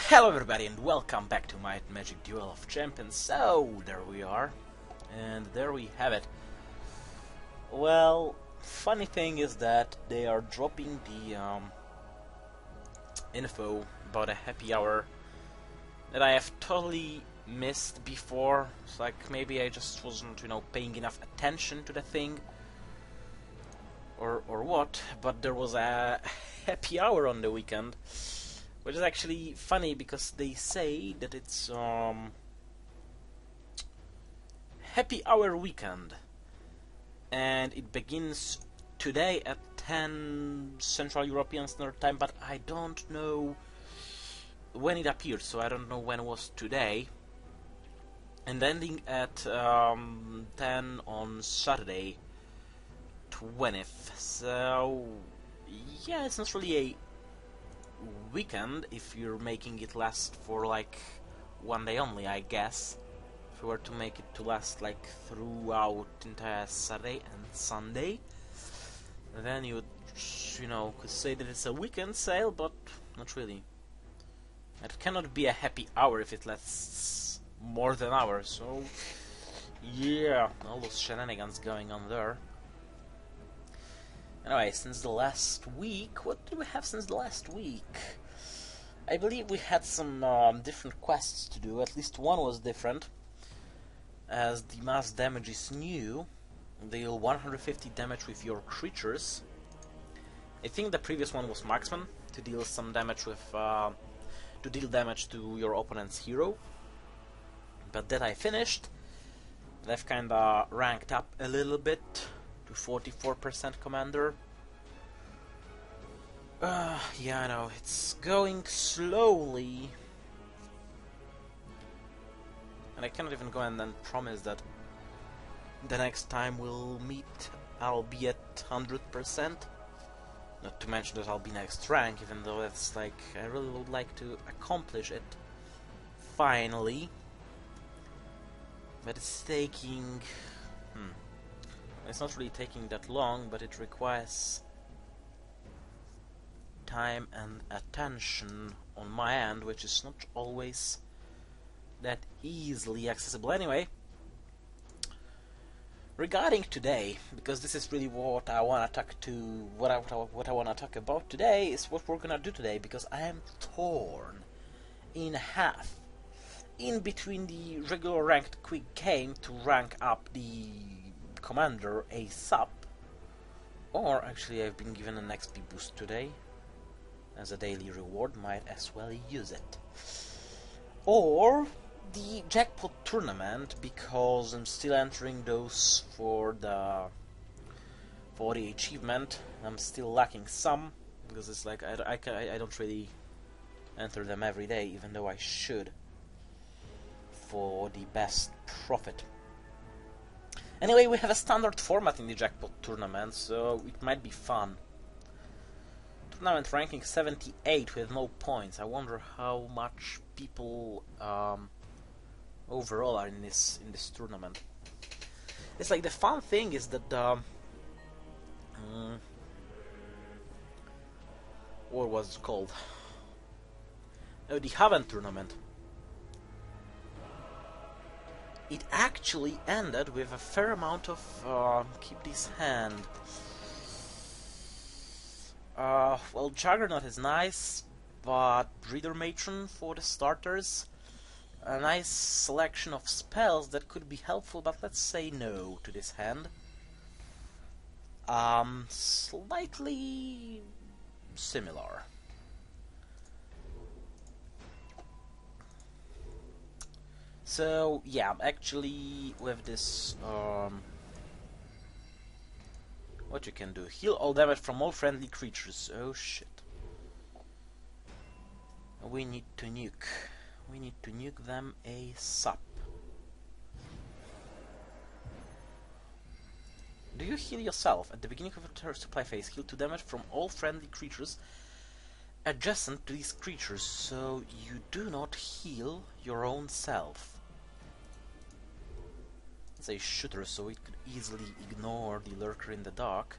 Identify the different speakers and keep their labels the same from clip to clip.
Speaker 1: Hello everybody and welcome back to my Magic Duel of Champions. So, there we are. And there we have it. Well, funny thing is that they are dropping the info about a happy hour that I have totally missed before. It's like maybe I just wasn't, paying enough attention to the thing. Or what, but there was a happy hour on the weekend. Which is actually funny because they say that it's happy hour weekend, and it begins today at 10 Central European Standard Time, but I don't know when it appeared, so I don't know when it was today, and ending at 10 on Saturday 20th. So yeah, it's not really a weekend if you're making it last for like one day only, I guess. If you were to make it to last like throughout entire Saturday and Sunday, then you would, could say that it's a weekend sale, but not really. It cannot be a happy hour if it lasts more than an hour, so yeah, all those shenanigans going on there. Anyway, since the last week, what did we have since the last week? I believe we had some different quests to do. At least one was different, as the mass damage is new. Deal 150 damage with your creatures. I think the previous one was marksman, to deal some damage with to deal damage to your opponent's hero. But that I finished. I've kinda ranked up a little bit to 44% commander. Yeah, I know, it's going slowly. And I cannot even go and then promise that the next time we'll meet I'll be at 100%. Not to mention that I'll be next rank, even though that's like, I really would like to accomplish it finally. But it's taking... It's not really taking that long, but it requires time and attention on my end, which is not always that easily accessible. Anyway, regarding today, because this is really what I want to talk to, what I want to talk about today is what we're gonna do today, because I am torn in half in between the regular ranked quick game to rank up the commander ASAP, or actually I've been given an XP boost today as a daily reward, might as well use it, or the Jackpot tournament, because I'm still entering those for the achievement. I'm still lacking some, because it's like I don't really enter them every day, even though I should, for the best profit. Anyway, we have a standard format in the Jackpot tournament, so it might be fun. Tournament ranking 78 with no points. I wonder how much people overall are in this tournament. It's like the fun thing is that what was it called? Oh, the Haven tournament. It actually ended with a fair amount of keep this hand. Well, Juggernaut is nice, but Breeder Matron for the starters. A nice selection of spells that could be helpful, but let's say no to this hand. Slightly similar. So yeah, actually with this, what you can do, heal all damage from all friendly creatures. Oh shit. We need to nuke. We need to nuke them ASAP. Do you heal yourself? At the beginning of a supply phase, heal 2 damage from all friendly creatures adjacent to these creatures, so you do not heal your own self. It's a shooter, so it could easily ignore the lurker in the dark.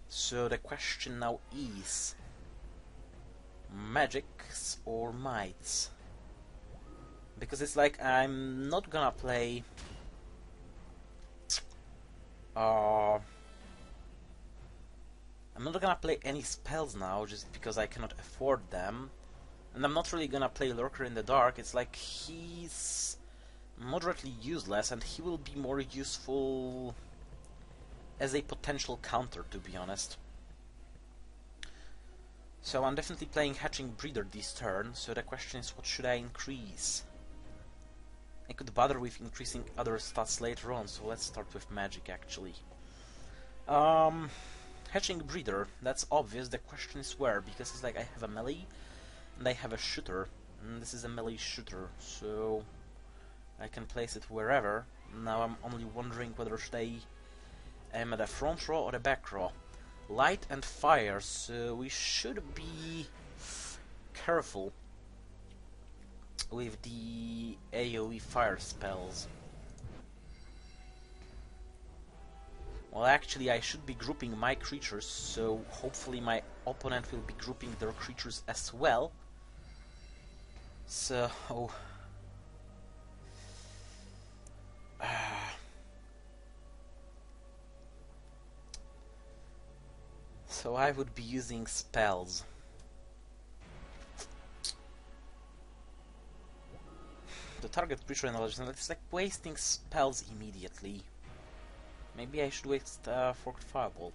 Speaker 1: So the question now is, magics or mights. Because it's like I'm not gonna play I'm not gonna play any spells now just because I cannot afford them. And I'm not really gonna play Lurker in the Dark. It's like he's moderately useless and he will be more useful as a potential counter, to be honest. So I'm definitely playing Hatching Breeder this turn, so the question is what should I increase? I could bother with increasing other stats later on, so let's start with magic actually. Hatching Breeder, that's obvious. The question is where, because it's like I have a melee and I have a shooter, and this is a melee shooter, so I can place it wherever. Now I'm only wondering whether should I aim at the front row or the back row. Light and fire, so we should be careful with the AoE fire spells. Well, actually I should be grouping my creatures, so hopefully my opponent will be grouping their creatures as well. So... so I would be using spells. The target creature knowledge, it's like wasting spells immediately. Maybe I should waste Forked Firebolt.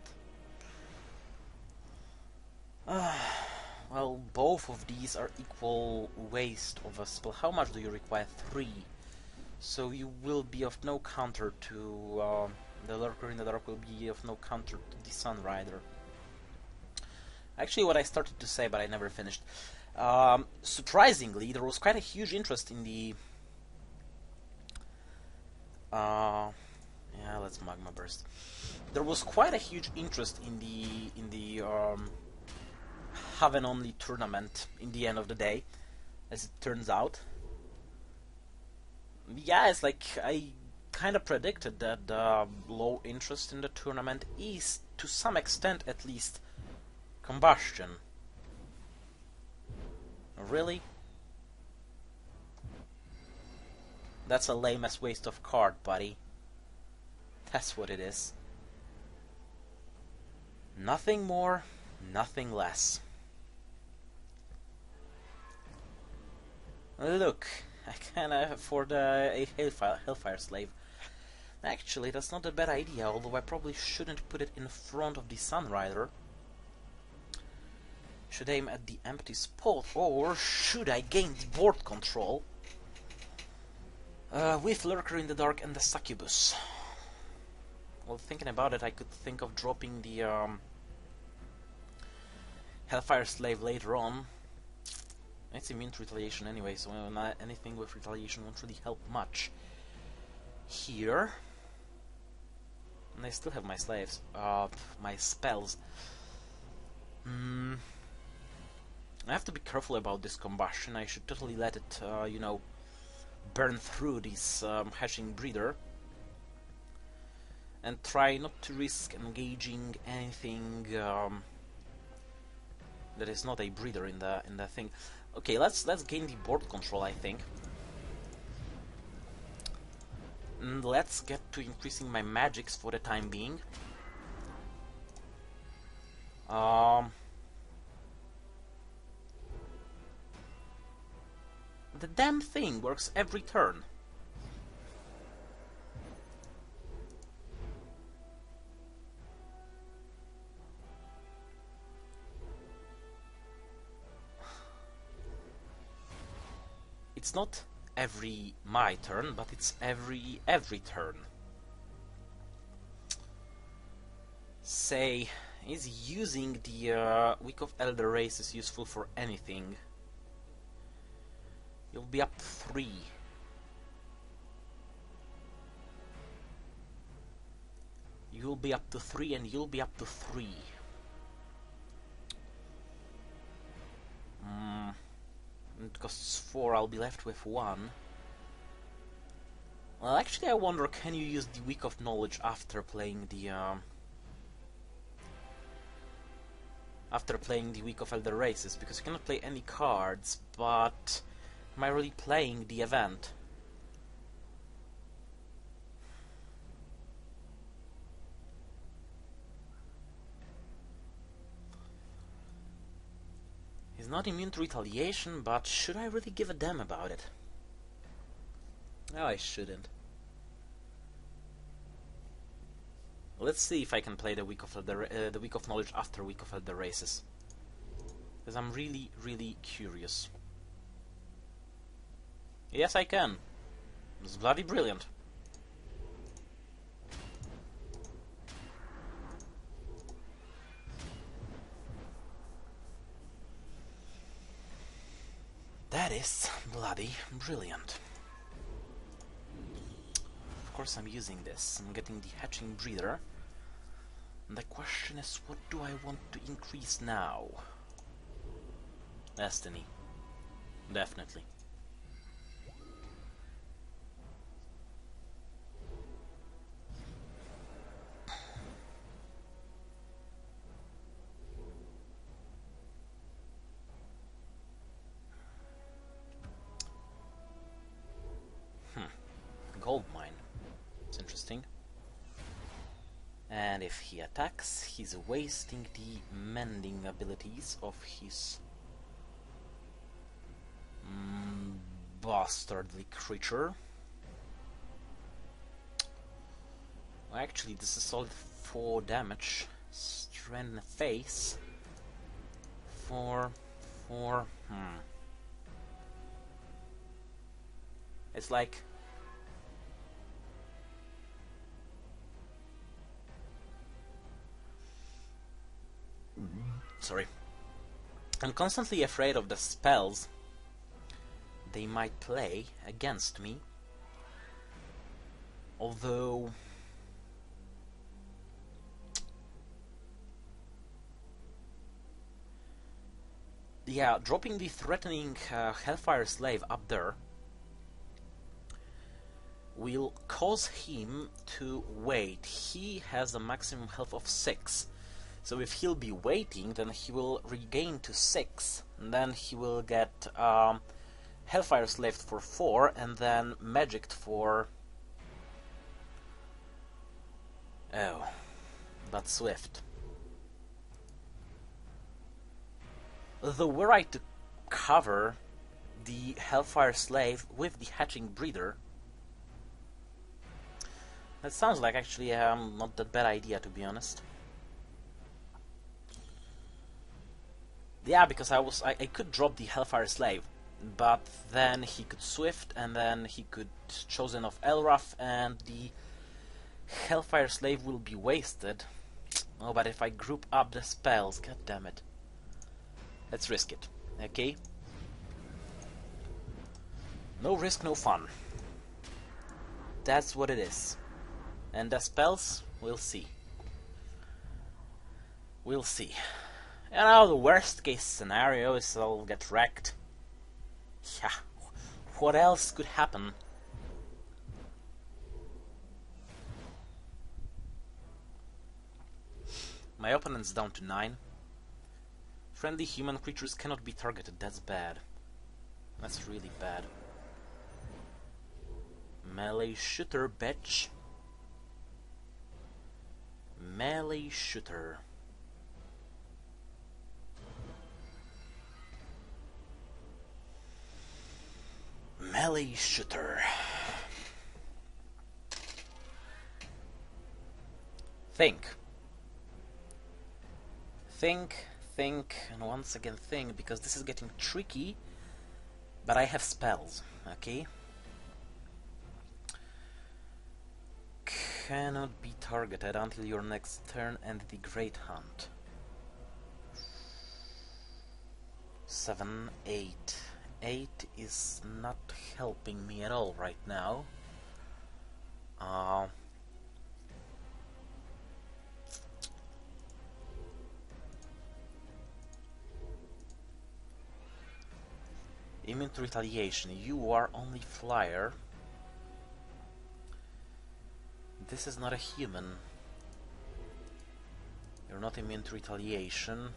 Speaker 1: Well, both of these are equal waste of a spell. How much do you require? 3. So you will be of no counter to... the Lurker in the Dark will be of no counter to the Sunrider. Actually, what I started to say, but I never finished. Surprisingly, there was quite a huge interest in the... yeah, let's Magma Burst. There was quite a huge interest in the Haven only tournament in the end of the day, as it turns out. Yeah, it's like I kind of predicted that the low interest in the tournament is, to some extent at least, combustion. Really? That's a lame-ass waste of card, buddy. That's what it is. Nothing more, nothing less. Look, I can afford a Hellfire Slave. Actually, that's not a bad idea, although I probably shouldn't put it in front of the Sunrider. Should aim at the empty spot, or should I gain the board control with Lurker in the Dark and the Succubus? Well, thinking about it, I could think of dropping the Hellfire Slave later on. It's immune to retaliation anyway, so anything with retaliation won't really help much. Here, and I still have my slaves, my spells. I have to be careful about this combustion. I should totally let it, you know, burn through this Hatching Breeder, and try not to risk engaging anything that is not a breeder in the thing. Okay, let's gain the board control, I think. And let's get to increasing my magics for the time being. The damn thing works every turn. It's not every my turn, but it's every turn. Say, is using the Week of Elder Races useful for anything? You'll be up 3. You'll be up to 3 and you'll be up to 3. It costs 4, I'll be left with 1. Well, actually I wonder, can you use the Week of Knowledge after playing the after playing the Week of Elder Races, because you cannot play any cards, but am I really playing the event? He's not immune to retaliation, but should I really give a damn about it? No, I shouldn't. Let's see if I can play the Week of Knowledge after Week of Elder Races, because I'm really, really curious. Yes, I can. It's bloody brilliant. That is bloody brilliant. Of course I'm using this. I'm getting the hatching breeder. And the question is, what do I want to increase now? Destiny. Definitely. Gold mine. It's interesting. And if he attacks, he's wasting the mending abilities of his bastardly creature. Well, actually, this is solid 4 damage. Strand in the face. It's like... Sorry. I'm constantly afraid of the spells they might play against me. Although... yeah, dropping the threatening Hellfire Slave up there will cause him to wait. He has a maximum health of 6. So if he'll be waiting, then he will regain to 6. And then he will get Hellfire Slave for 4, and then Magic for... oh, but Swift. Though were I to cover the Hellfire Slave with the Hatching Breeder, that sounds like actually not that bad idea, to be honest. Yeah, because I could drop the Hellfire Slave, but then he could Swift, and then he could Chosen of Elrath, and the Hellfire Slave will be wasted. Oh, but if I group up the spells, god damn it. Let's risk it, okay? No risk, no fun. That's what it is. And the spells, we'll see. We'll see. You know, the worst case scenario is I'll get wrecked. Yeah, what else could happen? My opponent's down to 9. Friendly human creatures cannot be targeted, that's bad. That's really bad. Melee shooter, bitch. Melee shooter. Melee shooter. Think, and once again think, because this is getting tricky, but I have spells, okay? Cannot be targeted until your next turn and the Great Hunt. 7, 8. 8 is not helping me at all right now. Immune to retaliation. You are only flyer. This is not a human. You're not immune to retaliation.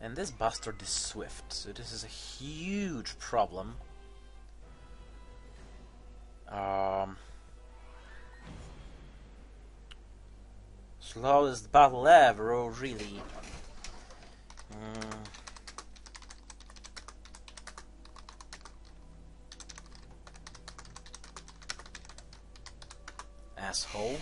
Speaker 1: And this bastard is swift, so this is a huge problem. Slowest battle ever, oh really? Asshole.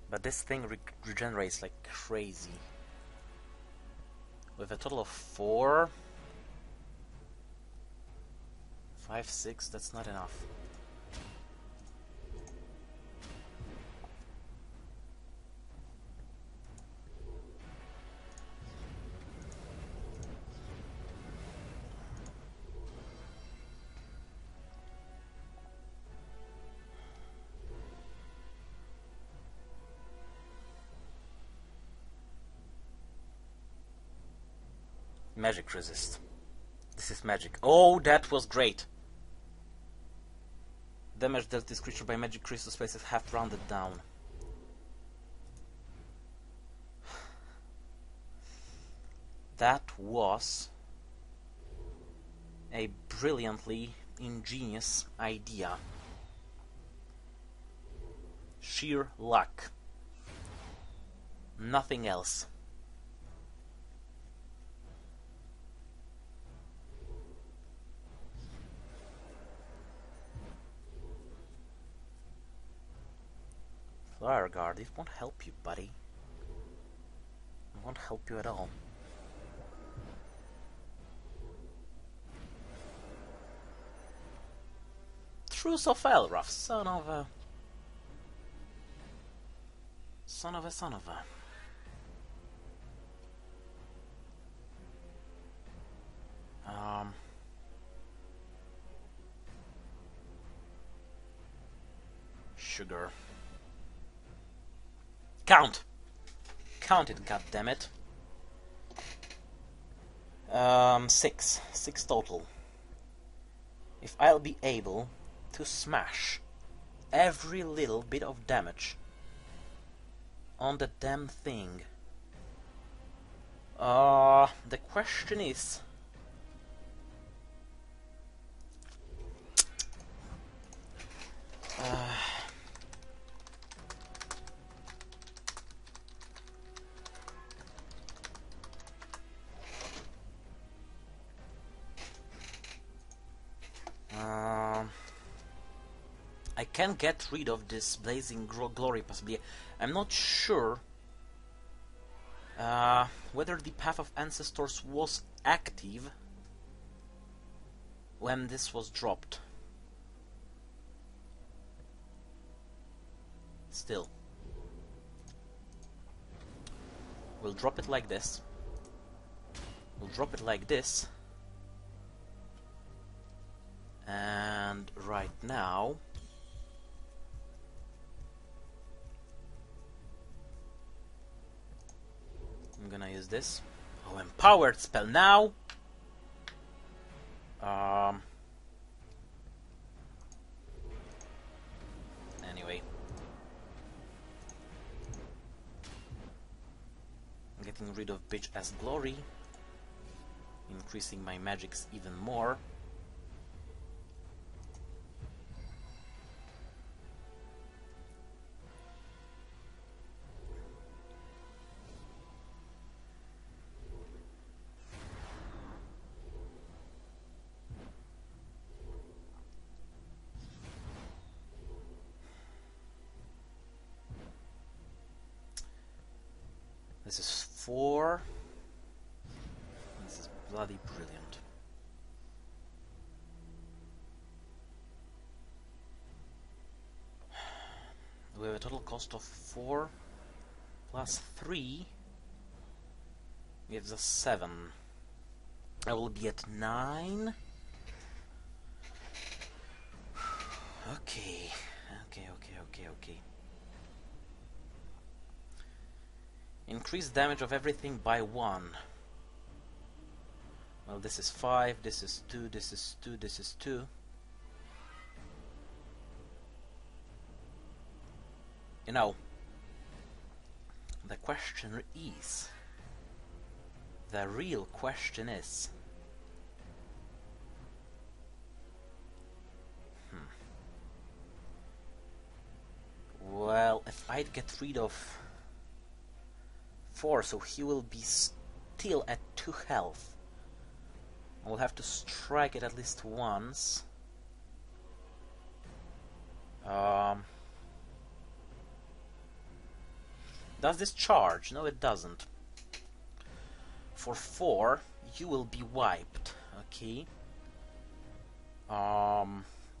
Speaker 1: But this thing regenerates like crazy. With a total of 4, 5, 6, that's not enough. Magic resist. This is magic. Oh, that was great. Damage dealt this creature by magic crystal space is half rounded down. That was a brilliantly ingenious idea. Sheer luck. Nothing else. Flare Guard, it won't help you, buddy. It won't help you at all. Truce of Elroth, son of a... Sugar. Count! Count it, goddammit. 6. 6 total. If I'll be able to smash every little bit of damage on the damn thing. The question is... I can get rid of this Blazing Glory possibly. I'm not sure whether the Path of Ancestors was active when this was dropped. Still. We'll drop it like this. We'll drop it like this. And right now... I'm gonna use this. Oh, empowered spell now! Anyway. Getting rid of Bitch as Glory. Increasing my magics even more. This is 4. This is bloody brilliant. We have a total cost of 4 plus 3 gives us 7. I will be at 9. Okay. Increase damage of everything by 1. Well, this is 5, this is 2, this is 2, this is 2. You know, the question is, the real question is, well, if I'd get rid of 4, so he will be still at 2 health. I will have to strike it at least once. Does this charge? No, it doesn't. For 4, you will be wiped. Okay.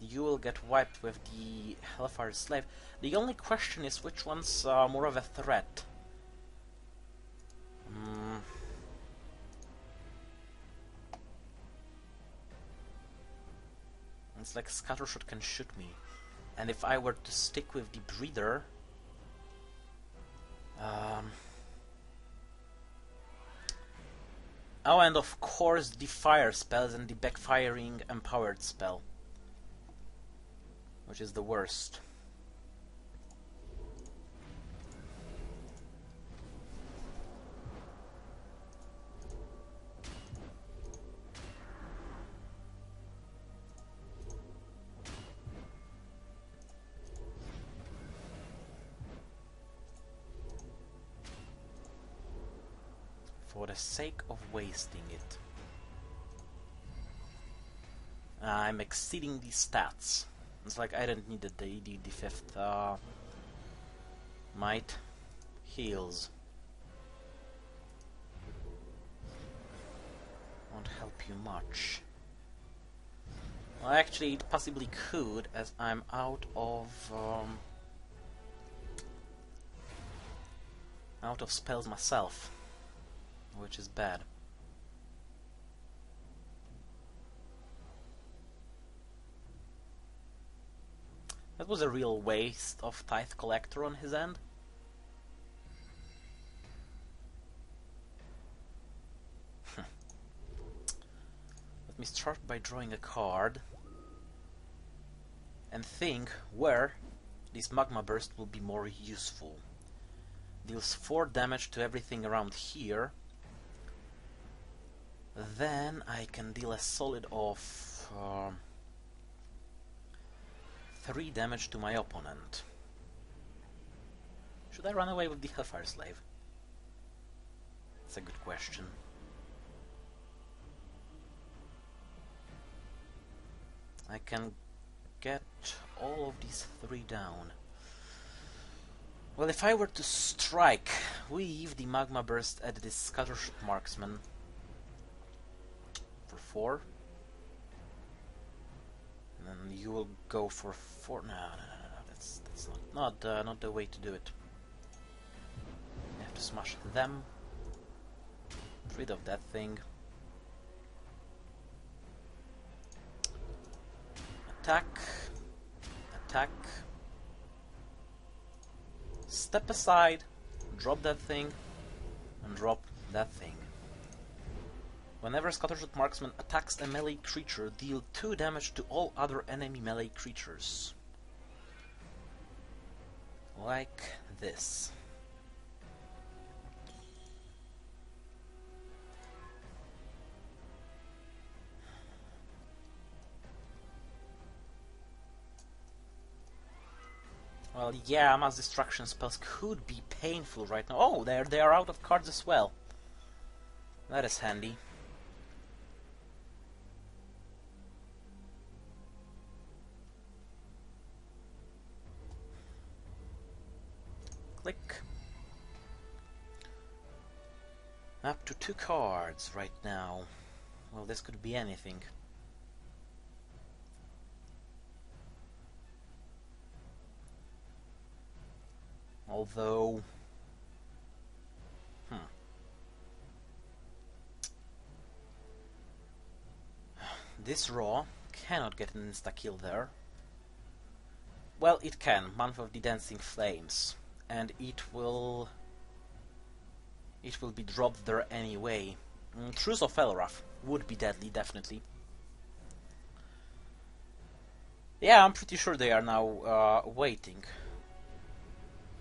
Speaker 1: You will get wiped with the Hellfire Slave. The only question is which one's more of a threat. It's like Scattershot can shoot me. And if I were to stick with the Breeder... oh, and of course the fire spells and the backfiring empowered spell, which is the worst. For the sake of wasting it. I'm exceeding the stats. It's like I don't need the 5th might. Heals. Won't help you much. Well, actually it possibly could, as I'm out of spells myself, which is bad. That was a real waste of Tithe Collector on his end. Let me start by drawing a card and think where this Magma Burst will be more useful. Deals 4 damage to everything around here. Then I can deal a solid of 3 damage to my opponent. Should I run away with the Hellfire Slave? That's a good question. I can get all of these 3 down. Well, if I were to strike, weave the Magma Burst at this Scattershot Marksman for 4. And then you will go for 4. No, that's not the way to do it. I have to smash them. Get rid of that thing. Attack. Attack. Step aside. Drop that thing. And drop that thing. Whenever Scattershot Marksman attacks a melee creature, deal 2 damage to all other enemy melee creatures. Like this. Well, yeah, mass destruction spells could be painful right now. Oh, they are out of cards as well. That is handy. Click. Up to 2 cards right now. Well, this could be anything. Although... This Raw cannot get an insta-kill there. Well, it can. Month of the Dancing Flames. And it will be dropped there anyway. Truce of Elrath. would be deadly, definitely. Yeah, I'm pretty sure they are now waiting.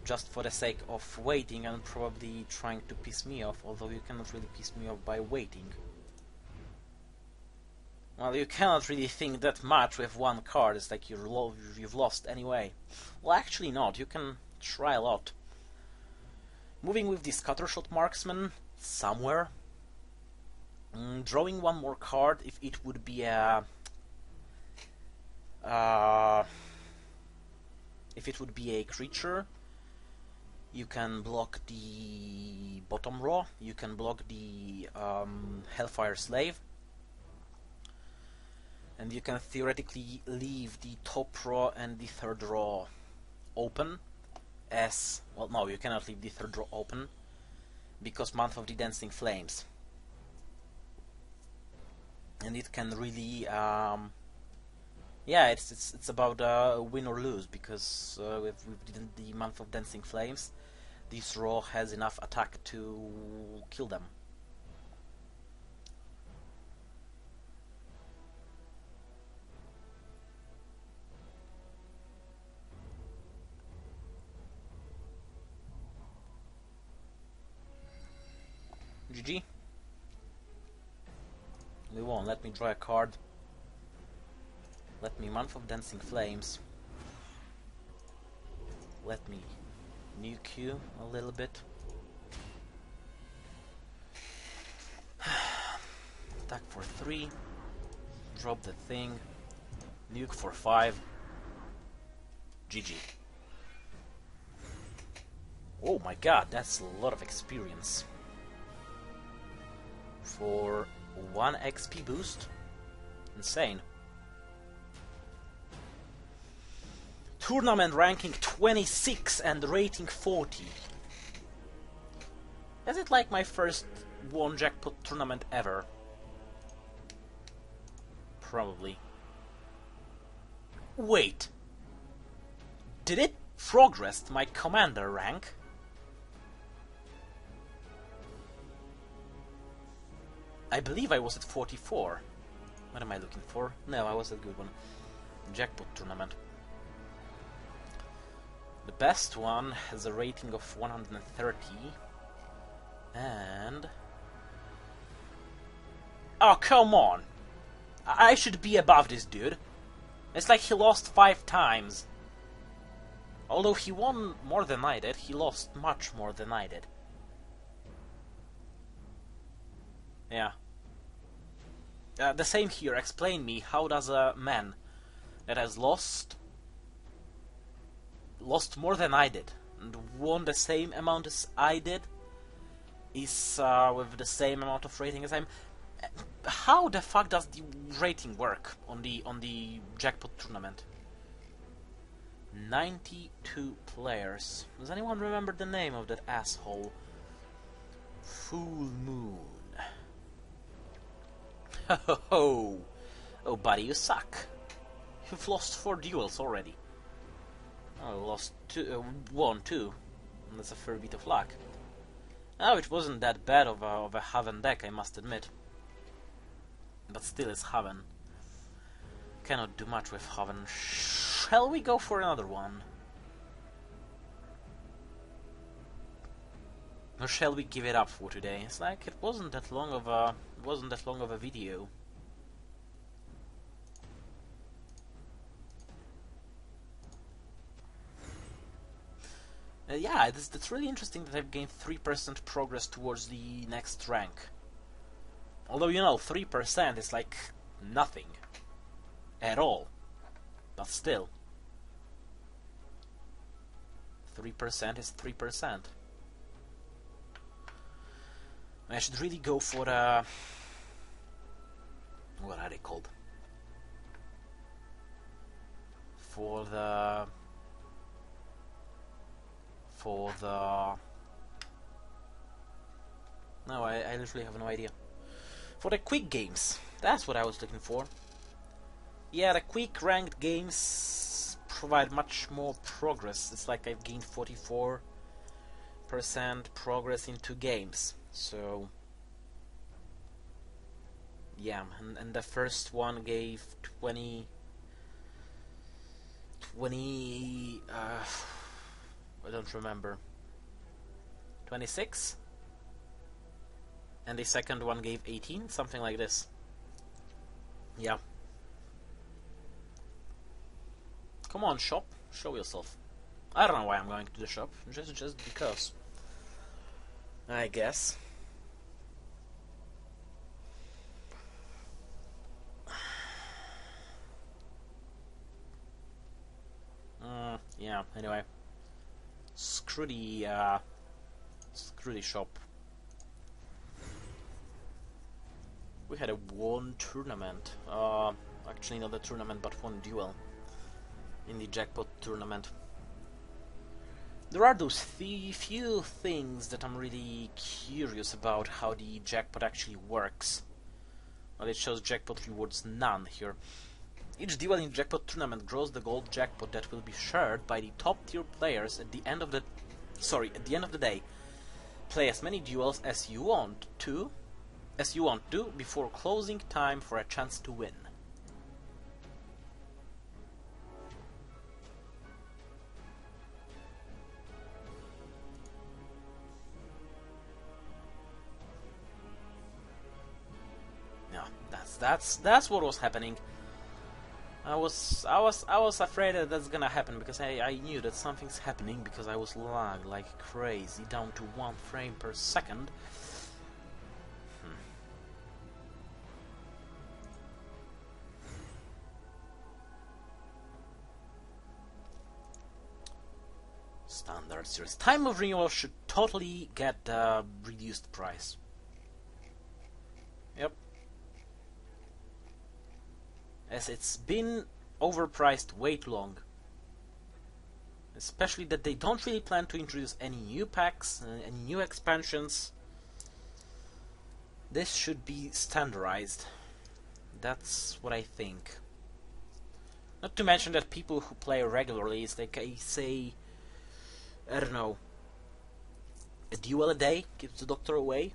Speaker 1: Just for the sake of waiting and probably trying to piss me off, although you cannot really piss me off by waiting. Well, you cannot really think that much with one card. It's like you've lost anyway. Well, actually not. You can try a lot. Moving with the Scattershot Marksman somewhere. Drawing one more card if it would be a... if it would be a creature. You can block the bottom row. You can block the Hellfire Slave. And you can theoretically leave the top row and the third row open. As well, no, you cannot leave the third row open because Month of the Dancing Flames. And it can really, yeah, it's about win or lose, because with the Month of Dancing Flames, this row has enough attack to kill them. GG. We won. Let me draw a card. Let me Month of Dancing Flames. Let me nuke you a little bit. Attack for 3. Drop the thing. Nuke for 5. GG. Oh my god, that's a lot of experience. For 1 XP boost? Insane. Tournament ranking 26 and rating 40. Is it like my first won jackpot tournament ever? Probably. Wait. Did it progress my commander rank? I believe I was at 44. What am I looking for? No, I was a good one. Jackpot tournament. The best one has a rating of 130. And... oh, come on! I should be above this dude. It's like he lost 5 times. Although he won more than I did, he lost much more than I did. Yeah. The same here. Explain me, how does a man that has lost more than I did and won the same amount as I did is with the same amount of rating as I'm... how the fuck does the rating work on the jackpot tournament? 92 players. Does anyone remember the name of that asshole? Full Moon. Ho ho ho! Oh buddy, you suck. You've lost 4 duels already. Oh, lost 2, won 2. That's a fair bit of luck. Oh, it wasn't that bad of a Haven deck, I must admit. But still, it's Haven. Cannot do much with Haven. Shall we go for another one? Or shall we give it up for today? It's like it wasn't that long of a video. Yeah, that's really interesting that I've gained 3% progress towards the next rank. Although, you know, 3% is like nothing at all. But still, 3% is 3%. I should really go for the... what are they called? For the... No, I literally have no idea. For the quick games. That's what I was looking for. Yeah, the quick ranked games provide much more progress. It's like I've gained 44% progress in 2 games. So Yeah, and the first one gave 20, I don't remember, 26, and the second one gave 18, something like this. Yeah. Come on, shop, show yourself. I don't know why I'm going to the shop, just because, I guess. Yeah, anyway. Screw the shop. We had a one tournament. Actually not a tournament, but one duel. In the Jackpot tournament. There are those few things that I'm really curious about how the Jackpot actually works. Well, it shows Jackpot rewards none here. Each duel in Jackpot tournament grows the gold jackpot that will be shared by the top tier players at the end of the day. Play as many duels as you want to before closing time for a chance to win. Yeah, that's what was happening. I was afraid that that's gonna happen because I knew that something's happening because I was lagged like crazy down to 1 frame per second. Standard series. Time of renewal should totally get reduced price. Yep. As it's been overpriced way too long. Especially that they don't really plan to introduce any new packs, any new expansions. This should be standardized. That's what I think. Not to mention that people who play regularly, it's like I say, I don't know, a duel a day keeps the doctor away.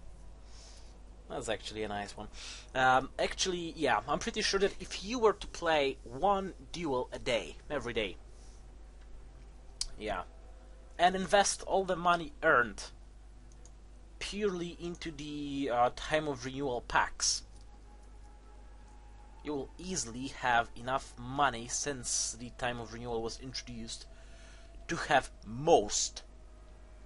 Speaker 1: That's actually a nice one. Actually, yeah, I'm pretty sure that if you were to play 1 duel a day, every day, yeah, and invest all the money earned purely into the time of renewal packs, you will easily have enough money since the time of renewal was introduced to have most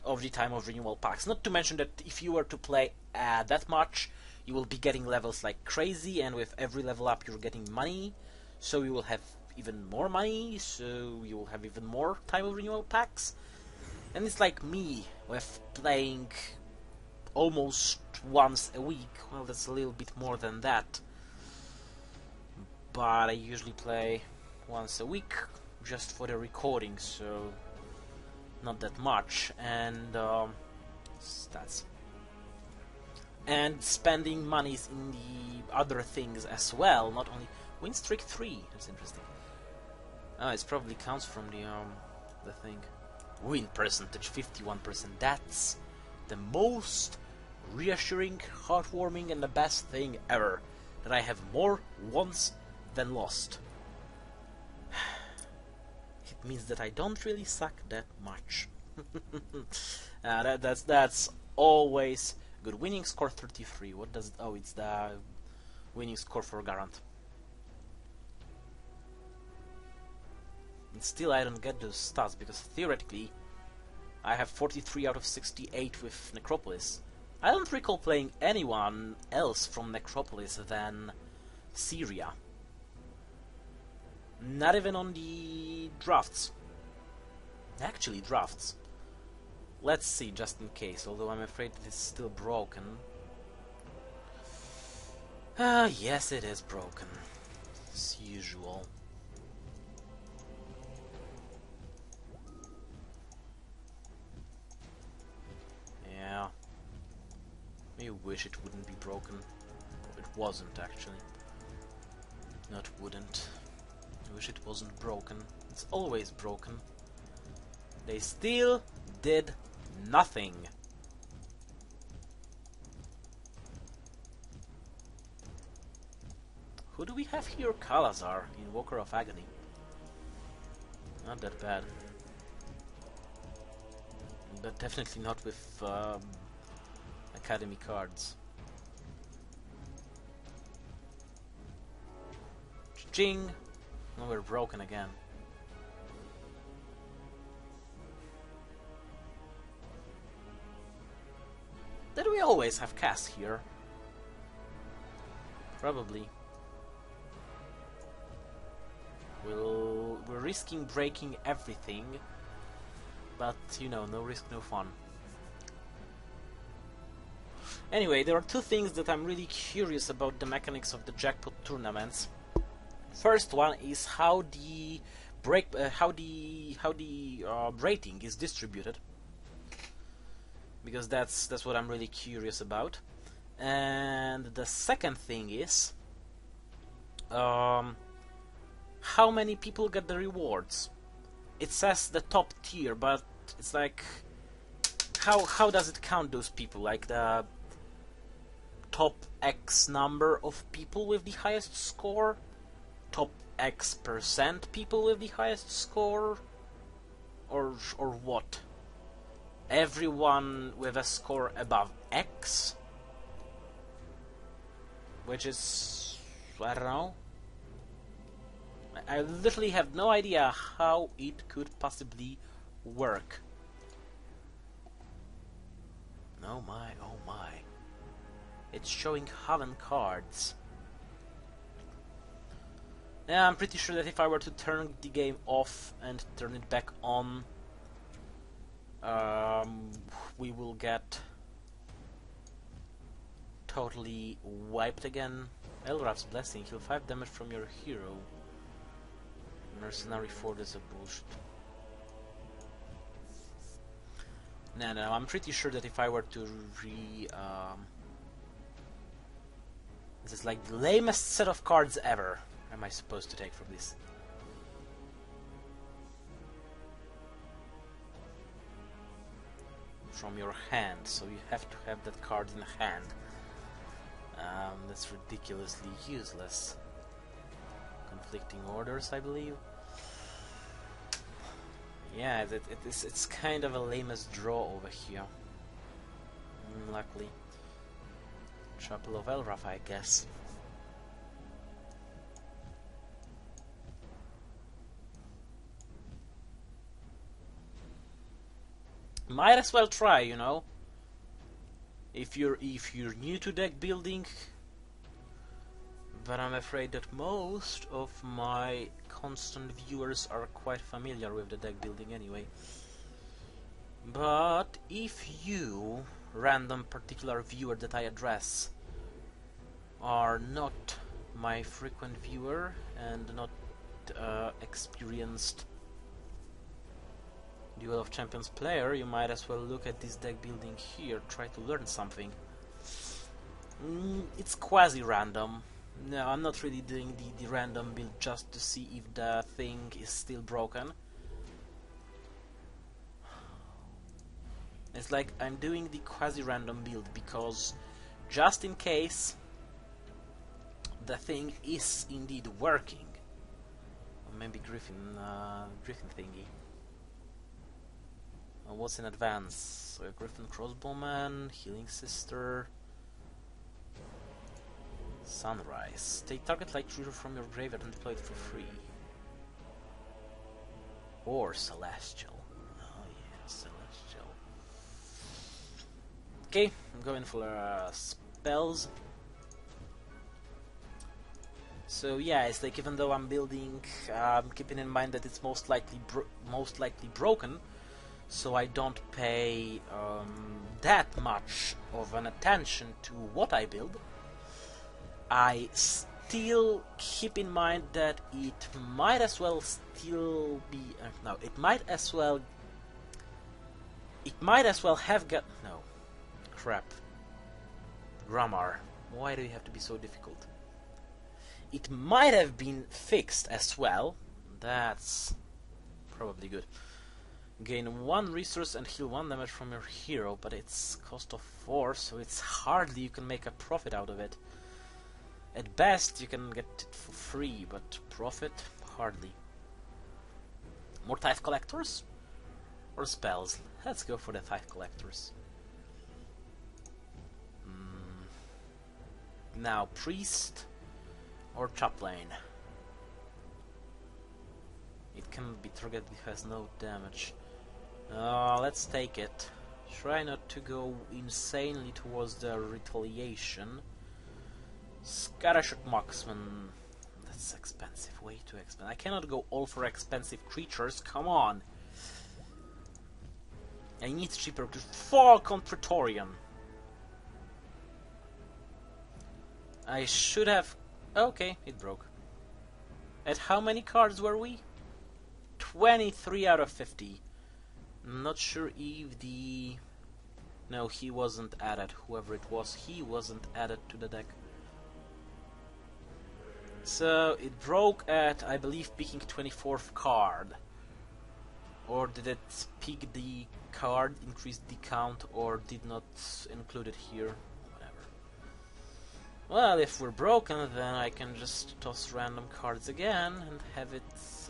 Speaker 1: of the time of renewal packs. Not to mention that if you were to play that much, you will be getting levels like crazy, and with every level up you're getting money, so you will have even more money, so you will have even more time of renewal packs. And it's like me with playing almost once a week. Well, that's a little bit more than that, but I usually play once a week just for the recording, so not that much. And stats. And spending monies in the other things as well, not only win streak 3. That's interesting. It probably counts from the thing. Win percentage 51%. That's the most reassuring, heartwarming, and the best thing ever. That I have more wons than lost. It means that I don't really suck that much. That's always good. Winning score 33. What does it? Oh, it's the winning score for Garant. And still I don't get those stats because theoretically I have 43 out of 68 with Necropolis. I don't recall playing anyone else from Necropolis than Syria. Not even on the drafts. Actually, drafts. Let's see, just in case, although I'm afraid it is still broken. Yes, it is broken. As usual. Yeah. I wish it wouldn't be broken. It wasn't, actually. Not wouldn't. I wish it wasn't broken. It's always broken. They still did nothing. do we have here? Kalazar, Invoker of Agony. Not that bad. But definitely not with Academy cards. Ching! No, we're broken again. Did we always have cast here? Probably. We're risking breaking everything, but you know, no risk, no fun. Anyway, there are two things that I'm really curious about the mechanics of the Jackpot tournaments. First one is how the rating is distributed, because that's what I'm really curious about. And the second thing is how many people get the rewards. It says the top tier, but it's like how does it count those people? Like the top X number of people with the highest score, top X% people with the highest score, or what? Everyone with a score above X, which is, I don't know. I literally have no idea how it could possibly work. Oh my, oh my. It's showing Haven cards. Yeah, I'm pretty sure that if I were to turn the game off and turn it back on, we will get totally wiped again. Elraf's Blessing, heal 5 damage from your hero. Mercenary Ford is a bullshit. No, I'm pretty sure that if I were to this is like the lamest set of cards ever. Am I supposed to take from this? From your hand, so you have to have that card in hand. That's ridiculously useless. Conflicting orders, I believe. Yeah, it's kind of a lamest draw over here. Luckily. Chapel of Elraf, I guess. Might as well try, you know. If you're new to deck building, but I'm afraid that most of my constant viewers are quite familiar with the deck building anyway. But if you, random particular viewer that I address, are not my frequent viewer and not experienced Duel of Champions player, you might as well look at this deck building here, try to learn something. It's quasi-random. No, I'm not really doing the random build just to see if the thing is still broken. It's like I'm doing the quasi-random build because just in case the thing is indeed working. Or maybe Griffin thingy. What's in advance? So Griffin Crossbowman, Healing Sister, Sunrise. Take target light shooter from your graveyard and deploy it for free. Or Celestial. Oh yeah, Celestial. Okay, I'm going for spells. So yeah, it's like even though I'm building, keeping in mind that it's most likely broken, so I don't pay that much of an attention to what I build. I still keep in mind that it might as well still be no. It might as well have got no. Crap. Grammar. Why do you have to be so difficult? It might have been fixed as well. That's probably good. Gain 1 resource and heal 1 damage from your hero, but it's cost of 4, so it's hardly you can make a profit out of it. At best, you can get it for free, but profit? Hardly. More Tithe Collectors? Or spells? Let's go for the Tithe Collectors. Now, Priest or Chaplain. It can be targeted, it has no damage. Let's take it. Try not to go insanely towards the retaliation. Scattershot Marksman. That's expensive, way too expensive. I cannot go all for expensive creatures, come on! I need cheaper to Falcon Praetorian. I should have... Okay, it broke. At how many cards were we? 23 out of 50. Not sure if the... No, he wasn't added. Whoever it was, he wasn't added to the deck. So, it broke at, I believe, picking 24th card. Or did it pick the card, increase the count, or did not include it here? Whatever. Well, if we're broken, then I can just toss random cards again and have it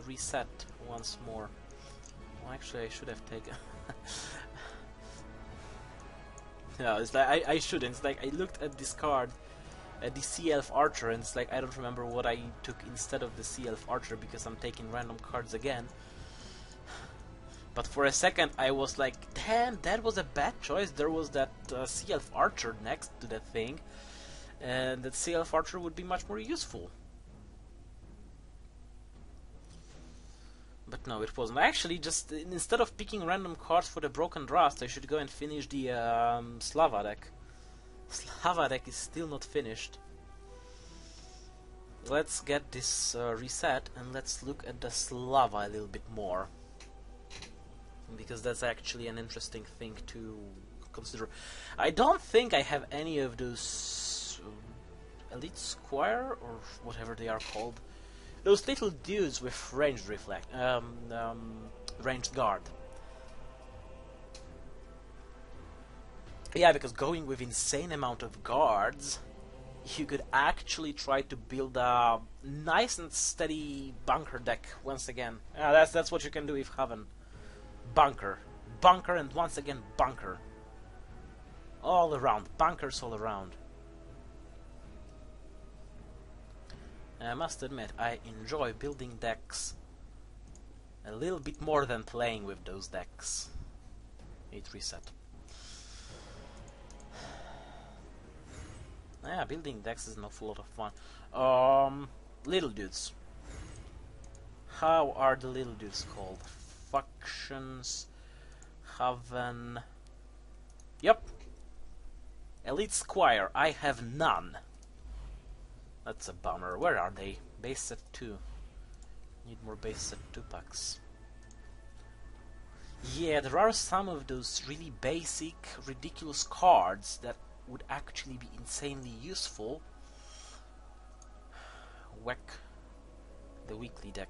Speaker 1: reset once more. Well, actually, I should have taken... No, it's like, I shouldn't. It's like, I looked at this card, at the Sea Elf Archer, and it's like, I don't remember what I took instead of the Sea Elf Archer, because I'm taking random cards again. But for a second, I was like, damn, that was a bad choice. There was that Sea Elf Archer next to that thing, and that Sea Elf Archer would be much more useful. But no, it wasn't. Actually, just instead of picking random cards for the Broken Rust, I should go and finish the Slava deck. Slava deck is still not finished. Let's get this reset, and let's look at the Slava a little bit more. Because that's actually an interesting thing to consider. I don't think I have any of those Elite Squire, or whatever they are called. Those little dudes with ranged reflect, ranged guard. Yeah, because going with insane amount of guards, you could actually try to build a nice and steady bunker deck once again. That's what you can do with Haven. Bunker, bunker, and once again bunker. All around, bunkers all around. I must admit, I enjoy building decks a little bit more than playing with those decks. It reset. Yeah, building decks is an awful lot of fun. Little dudes. How are the little dudes called? Factions, Haven. Yep. Elite Squire. I have none. That's a bummer. Where are they? Base set 2. Need more base set 2 packs. Yeah, there are some of those really basic, ridiculous cards that would actually be insanely useful. Whack the weekly deck.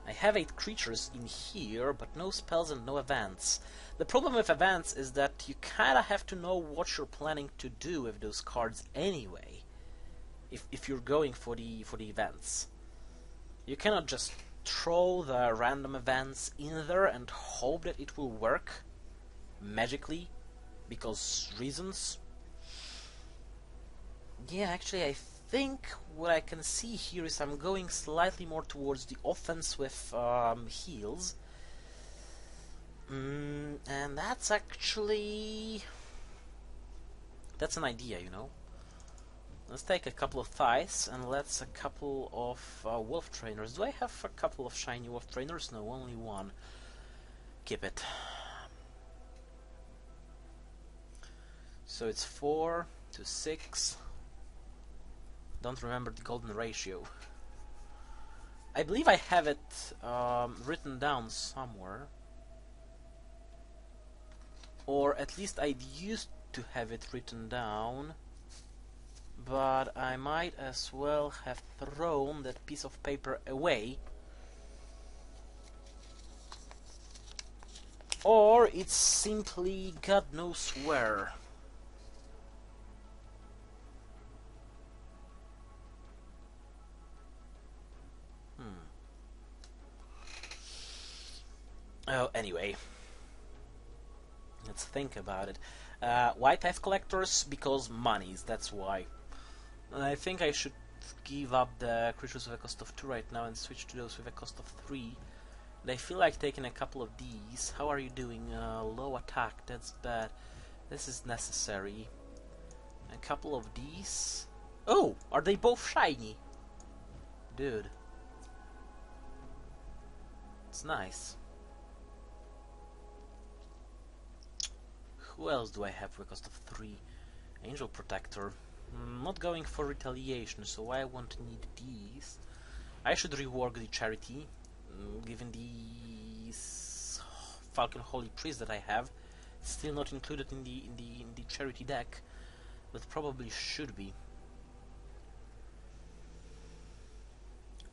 Speaker 1: I have 8 creatures in here, but no spells and no events. The problem with events is that you kinda have to know what you're planning to do with those cards anyway. If you're going for the events. You cannot just throw the random events in there and hope that it will work magically because reasons. Yeah, actually I think what I can see here is I'm going slightly more towards the offense with heals. And that's actually... that's an idea, you know. Let's take a couple of Thighs and let's a couple of Wolf Trainers. Do I have a couple of shiny Wolf Trainers? No, only one. Keep it. So it's 4 to 6. Don't remember the golden ratio. I believe I have it written down somewhere. Or at least I used to have it written down. But I might as well have thrown that piece of paper away. Or it's simply God knows where. Oh, anyway. Let's think about it. White Knife Collectors, because monies, that's why. And I think I should give up the creatures with a cost of 2 right now and switch to those with a cost of 3. And I feel like taking a couple of these. How are you doing? Low attack, that's bad. This is necessary. A couple of these. Oh, are they both shiny? Dude. It's nice. Who else do I have with a cost of 3? Angel Protector. Not going for retaliation, so I won't need these. I should rework the Charity, given the Falcon Holy Priest that I have. It's still not included in the Charity deck, but probably should be.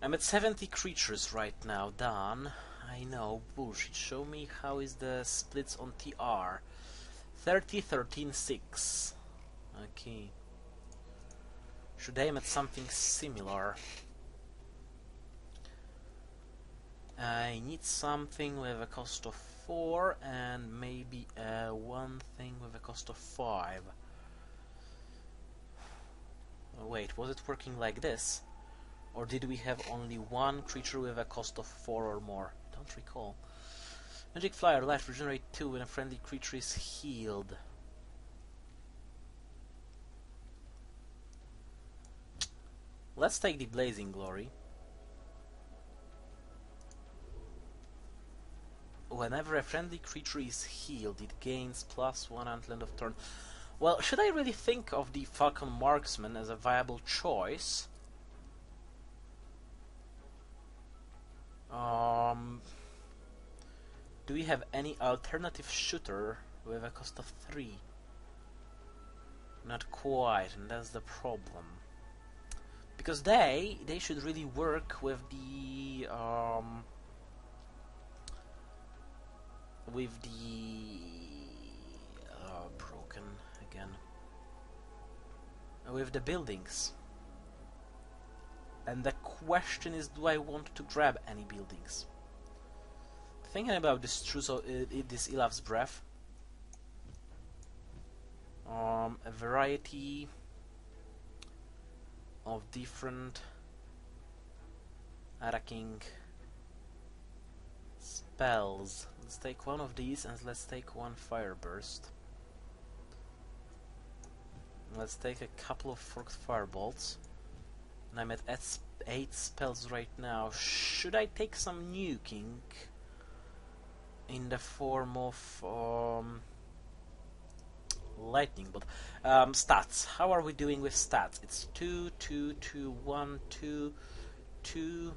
Speaker 1: I'm at 70 creatures right now, done. I know, bullshit. Show me how is the splits on TR. 30, 13, 6. Okay. Should aim at something similar. I need something with a cost of 4 and maybe one thing with a cost of 5. Oh, wait, was it working like this? Or did we have only one creature with a cost of 4 or more? Don't recall. Magic Flyer, life regenerate 2 when a friendly creature is healed. Let's take the Blazing Glory. Whenever a friendly creature is healed, it gains +1 until end of turn. Well, should I really think of the Falcon Marksman as a viable choice? Do we have any alternative shooter with a cost of 3? Not quite, and that's the problem. Because they should really work with the broken again, with the buildings. And the question is, do I want to grab any buildings? Thinking about this this Ilaf's Breath, a variety of different attacking spells. Let's take one of these and let's take one Fire Burst. Let's take a couple of Forked Firebolts. And I'm at 8 spells right now. Should I take some nuking in the form of lightning bolt? Stats. How are we doing with stats? It's 2, 2, 2, 1, 2, 2.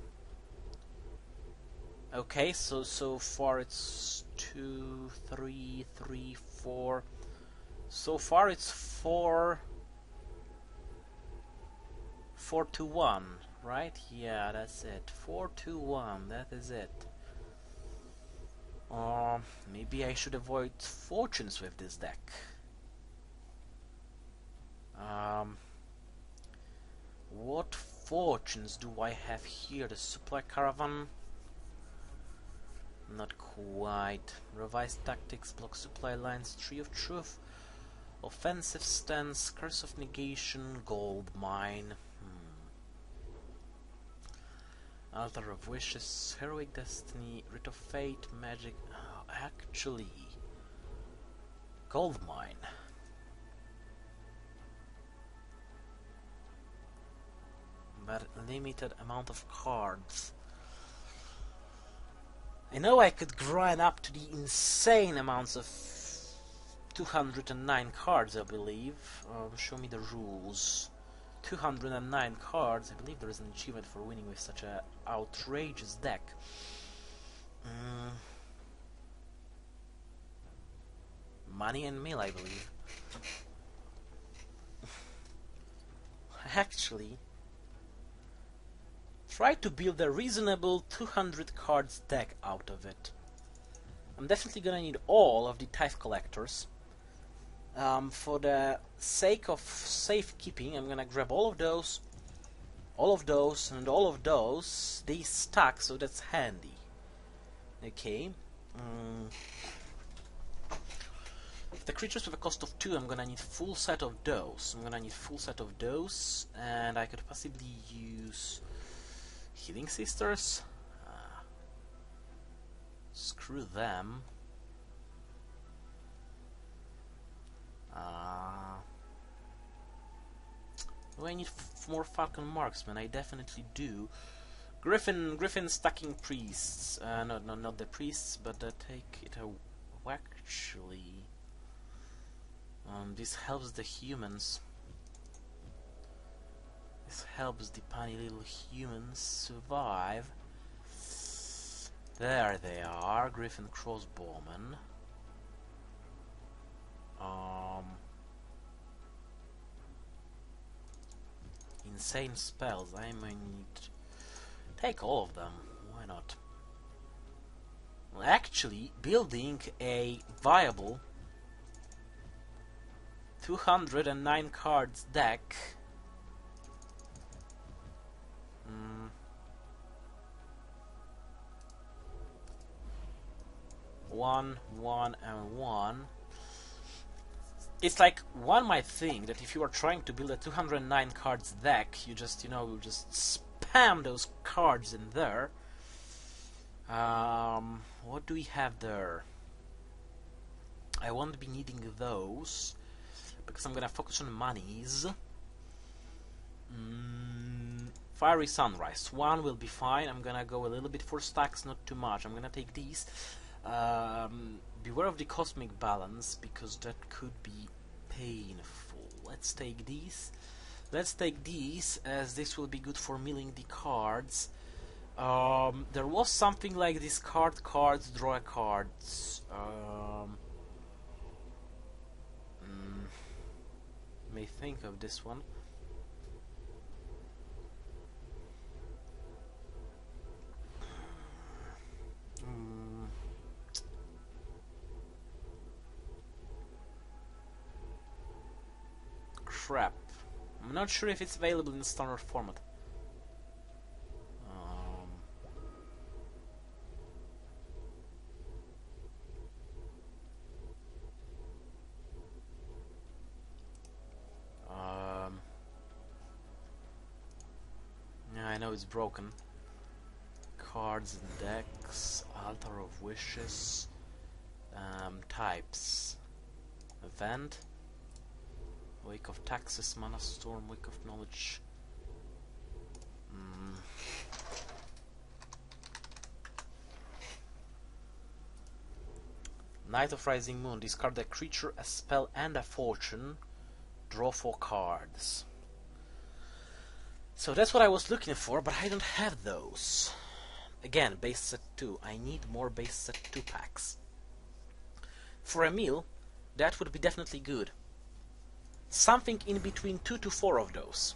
Speaker 1: Okay, so far it's 2, 3, 3, 4. So far it's 4 to 1, right? Yeah, that's it. 4 to 1, that is it. Maybe I should avoid fortunes with this deck. What fortunes do I have here? The Supply Caravan? Not quite. Revised Tactics, Block Supply Lines, Tree of Truth, Offensive Stance, Curse of Negation, Gold Mine. Altar of Wishes, Heroic Destiny, Writ of Fate, Magic... Oh, actually... Gold Mine. But limited amount of cards. I know I could grind up to the insane amounts of 209 cards, I believe. Show me the rules. 209 cards. I believe there is an achievement for winning with such an outrageous deck. Money and Mill, I believe. Actually, try to build a reasonable 200 cards deck out of it. I'm definitely gonna need all of the tithe collectors. For the sake of safekeeping, I'm gonna grab all of those, and all of those. They stack, so that's handy. Okay. The creatures with a cost of 2, I'm gonna need full set of those. And I could possibly use Healing Sisters. Screw them. Do I need more Falcon Marksmen? I definitely do. Griffin stacking priests. No, not the priests, but take it actually. This helps the humans. This helps the tiny little humans survive. There they are, Griffin crossbowmen. Insane spells. I might need take all of them. Why not? Well, actually, building a viable 209 cards deck. One, and 1. It's like, one might think that if you are trying to build a 209 cards deck, you just, just spam those cards in there. What do we have there? I won't be needing those, because I'm gonna focus on monies. Fiery Sunrise. 1 will be fine. I'm gonna go a little bit for stacks, not too much. I'm gonna take these. Beware of the cosmic balance, because that could be painful. Let's take these. As this will be good for milling the cards. There was something like discard cards, draw cards. May think of this one. Crap. I'm not sure if it's available in standard format. Yeah, I know it's broken. Cards and decks, Altar of Wishes, types, event. Wake of Taxes, Mana Storm, Wake of Knowledge. Night of Rising Moon. Discard a creature, a spell, and a fortune. Draw 4 cards. So that's what I was looking for, but I don't have those. Again, base set 2. I need more base set 2 packs. For a meal, that would be definitely good. Something in between 2 to 4 of those.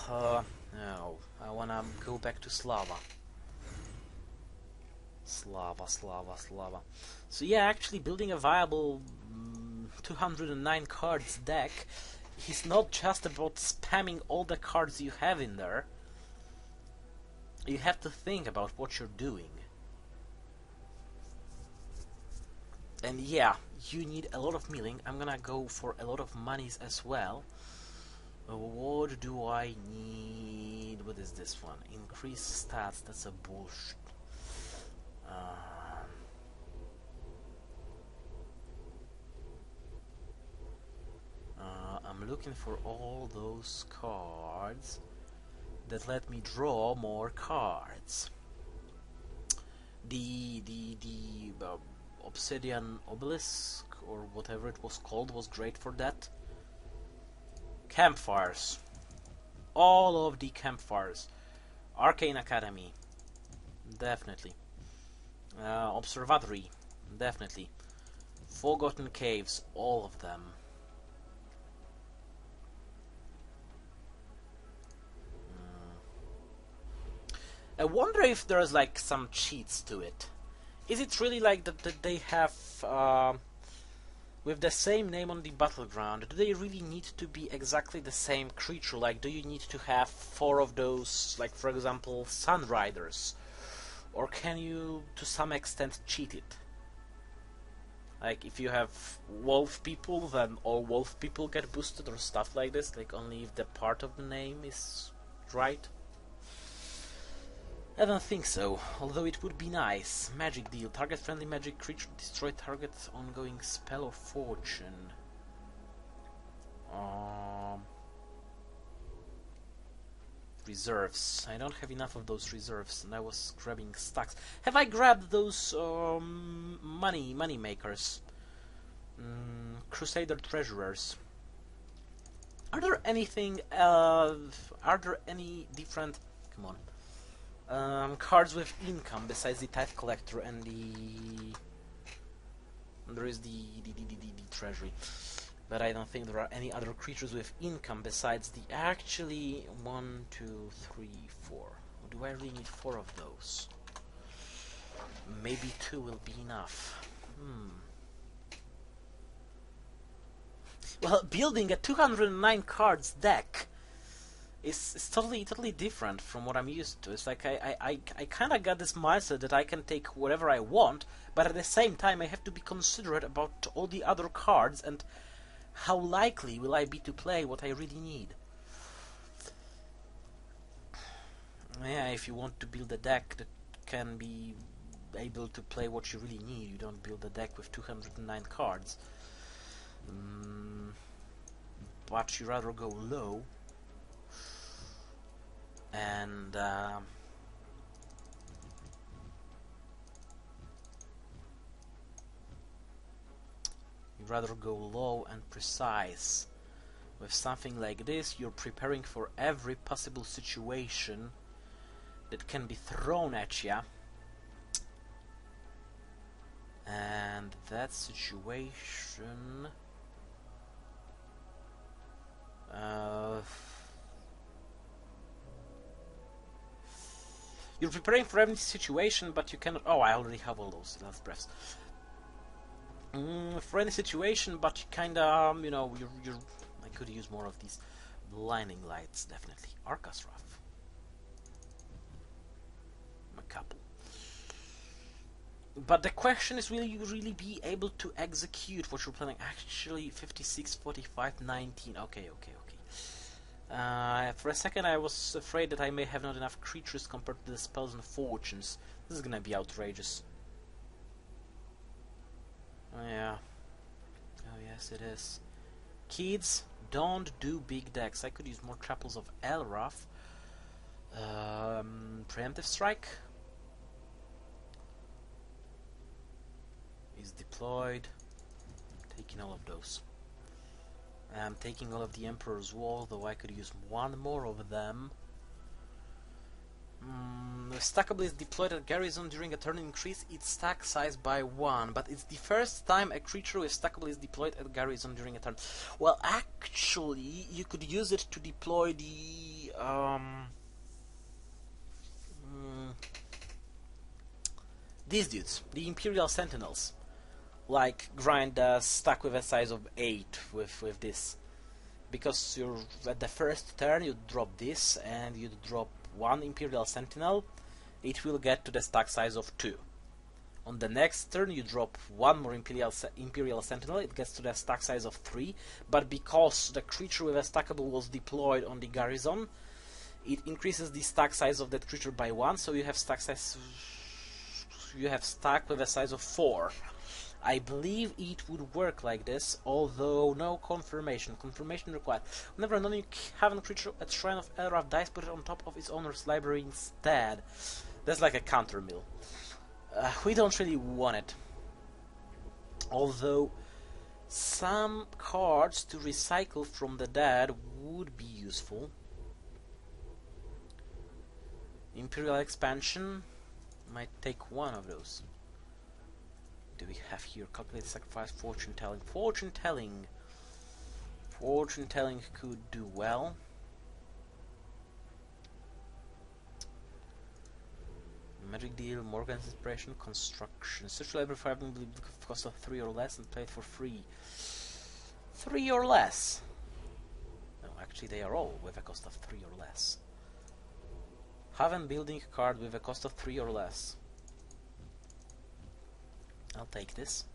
Speaker 1: No, I wanna go back to Slava. Slava. So yeah, actually building a viable 209 cards deck is not just about spamming all the cards you have in there. You have to think about what you're doing. And yeah, you need a lot of milling. I'm gonna go for a lot of monies as well. What do I need? What is this one? Increase stats. That's a bullshit. I'm looking for all those cards that let me draw more cards. The Obsidian Obelisk, or whatever it was called, was great for that. Campfires. All of the campfires. Arcane Academy. Definitely. Observatory. Definitely. Forgotten Caves. All of them. I wonder if there's like some cheats to it. Is it really like that they have with the same name on the battleground? Do they really need to be exactly the same creature? Like, do you need to have 4 of those, like for example, Sun Riders? Or can you, to some extent, cheat it? Like, if you have wolf people, then all wolf people get boosted or stuff like this, like only if the part of the name is right? I don't think so, although it would be nice. Magic deal. Target friendly magic creature, destroy target ongoing spell or fortune. Reserves. I don't have enough of those reserves, and I was grabbing stacks. Have I grabbed those money makers? Crusader treasurers. Are there anything? Are there any different? Come on. Cards with income besides the Tithe Collector and there is the treasury, but I don't think there are any other creatures with income besides the actually 1, 2, 3, 4. Do I really need 4 of those? Maybe 2 will be enough. Well, building a 209 cards deck is totally different from what I'm used to. It's like I kind of got this mindset that I can take whatever I want, but at the same time I have to be considerate about all the other cards and how likely will I be to play what I really need. Yeah, if you want to build a deck that can be able to play what you really need, you don't build a deck with 209 cards. But you rather go low and you rather go low and precise. With something like this, you're preparing for every possible situation that can be thrown at you, and that situation you're preparing for every situation, but you cannot. Oh, I already have all those last breaths. For any situation, but you kinda, you know, you're. I could use more of these blinding lights, definitely. Arcas Ruff. A couple. But the question is, will you really be able to execute what you're planning? Actually, 56, 45, 19. Okay. For a second I was afraid that I may have not enough creatures compared to the spells and fortunes. This is gonna be outrageous. Oh yeah. Oh yes, it is. Kids, don't do big decks. I could use more Chapels of Elrath. Preemptive Strike is deployed. Taking all of those. I'm taking all of the Emperor's Wall, though I could use 1 more of them. Stackable is deployed at garrison during a turn, increase its stack size by 1, but it's the first time a creature with stackable is deployed at garrison during a turn. Well, actually, you could use it to deploy the these dudes, the Imperial Sentinels. Like grind a stack with a size of 8 with this, because you're at the first turn you drop this and you drop 1 Imperial Sentinel, it will get to the stack size of 2. On the next turn you drop 1 more Imperial Sentinel, it gets to the stack size of 3, but because the creature with a stackable was deployed on the garrison, it increases the stack size of that creature by 1, so you have stack with a size of 4. I believe it would work like this, although no confirmation. Confirmation required. Whenever a non-unique Haven creature at Shrine of Elrath dies, put it on top of its owner's library instead. That's like a counter mill. We don't really want it. Although some cards to recycle from the dead would be useful. Imperial Expansion might take 1 of those. Do we have here? Calculate sacrifice, fortune telling. Fortune telling could do well. Magic Deal, Morgan's Inspiration, Construction. Search library for having the cost of 3 or less and play it for free. 3 or less? No, actually they are all with a cost of 3 or less. Haven building card with a cost of 3 or less. I'll take this.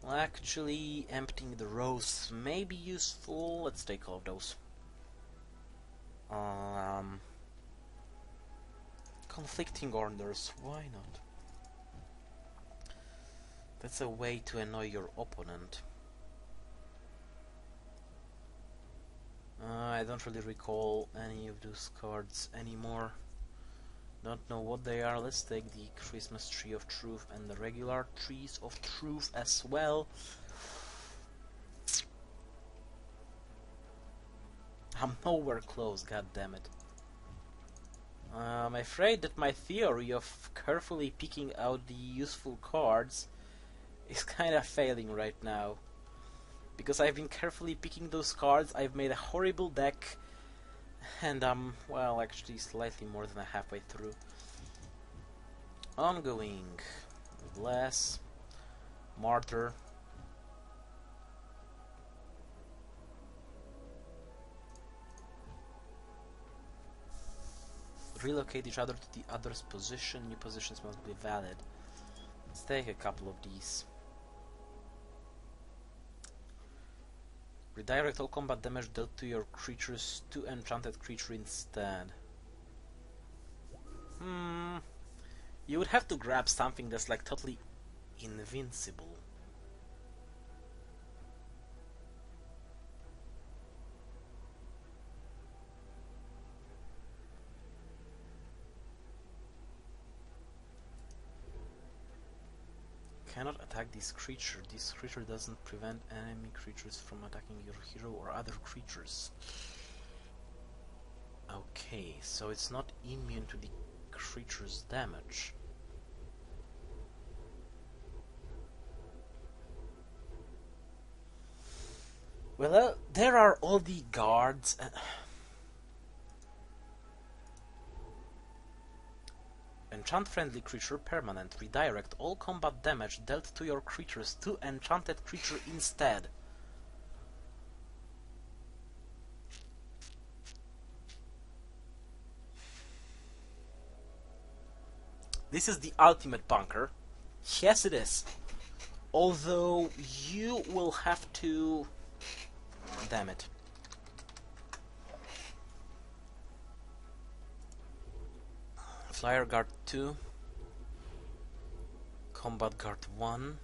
Speaker 1: Well, actually, emptying the rows may be useful. Let's take all of those. Conflicting orders, why not? That's a way to annoy your opponent. I don't really recall any of those cards anymore. Don't know what they are. Let's take the Christmas Tree of Truth and the regular Trees of Truth as well. I'm nowhere close, god damn it. I'm afraid that my theory of carefully picking out the useful cards is kinda failing right now. Because I've been carefully picking those cards, I've made a horrible deck, and I'm, well, actually slightly more than halfway through. Ongoing. Bless. Martyr. Relocate each other to the other's position. New positions must be valid. Let's take a couple of these. Redirect all combat damage dealt to your creatures to enchanted creature instead. You would have to grab something that's like totally invincible. Cannot attack this creature. This creature doesn't prevent enemy creatures from attacking your hero or other creatures. Okay, so it's not immune to the creature's damage. Well, there are all the guards. Enchant friendly creature permanent. Redirect all combat damage dealt to your creatures to enchanted creature instead. This is the ultimate bunker. Yes, it is. Although you will have to... Damn it. Flyer Guard 2. Combat Guard 1.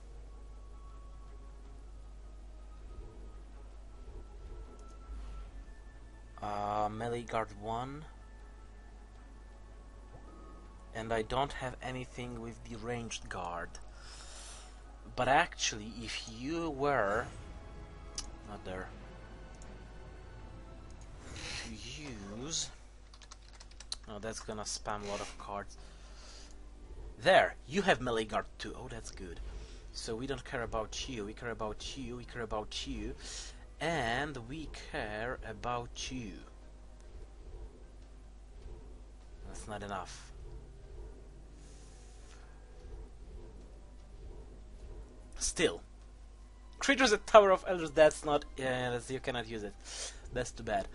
Speaker 1: Melee Guard 1. And I don't have anything with the ranged guard. But actually, if you were... Not there. To use... Oh, that's gonna spam a lot of cards. There! You have melee guard too. Oh, that's good. So we don't care about you. We care about you. We care about you. And we care about you. That's not enough. Still. Creatures at Tower of Elders, that's not... Yeah, you cannot use it. That's too bad.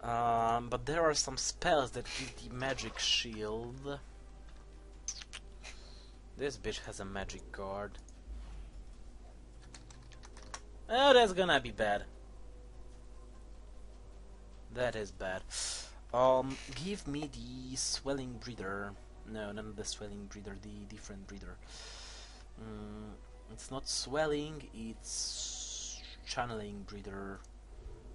Speaker 1: But there are some spells that give the magic shield. This bitch has a magic guard. Oh, that's gonna be bad. That is bad. Give me the Swelling Breeder. No, not the Swelling Breeder, the different breeder. It's not Swelling, it's Channeling Breeder.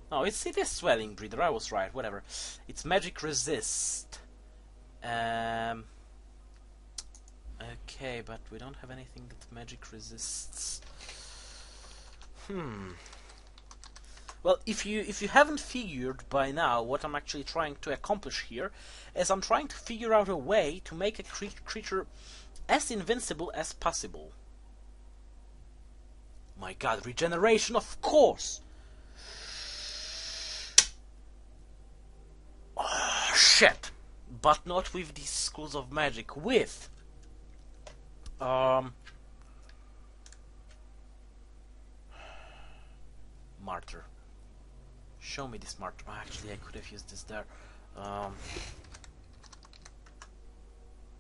Speaker 1: No, it is Swelling Breeder, I was right, whatever. It's Magic Resist. Okay, but we don't have anything that magic resists. Well, if you haven't figured by now what I'm actually trying to accomplish here, is I'm trying to figure out a way to make a creature as invincible as possible. My god, regeneration, of course! Oh, shit! but not with these schools of magic. With Martyr. Show me this Martyr. Oh, actually, I could have used this there.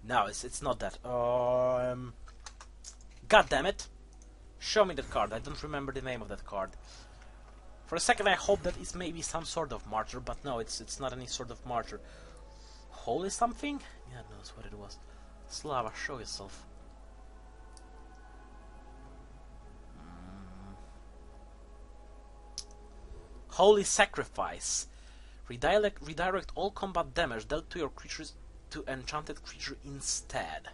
Speaker 1: No, it's not that. God damn it! Show me that card. I don't remember the name of that card. For a second, I hope that it's maybe some sort of Martyr, but no, it's not any sort of Martyr. Holy something? Yeah, knows what it was. Slava, show yourself. Holy Sacrifice. Redirect all combat damage dealt to your creatures to enchanted creature instead.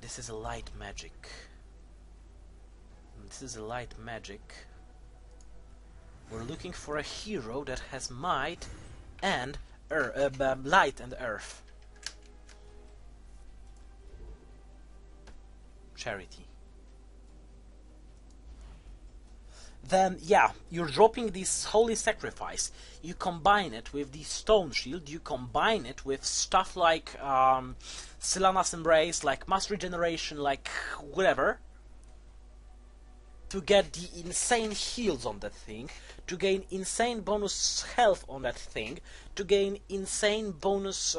Speaker 1: This is a light magic. This is a light magic. We're looking for a hero that has might and light and earth. Charity. Then, yeah, you're dropping this Holy Sacrifice. You combine it with the Stone Shield, you combine it with stuff like Sylvanas Embrace, like Mass Regeneration, like whatever, to get the insane heals on that thing, to gain insane bonus health on that thing, to gain insane bonus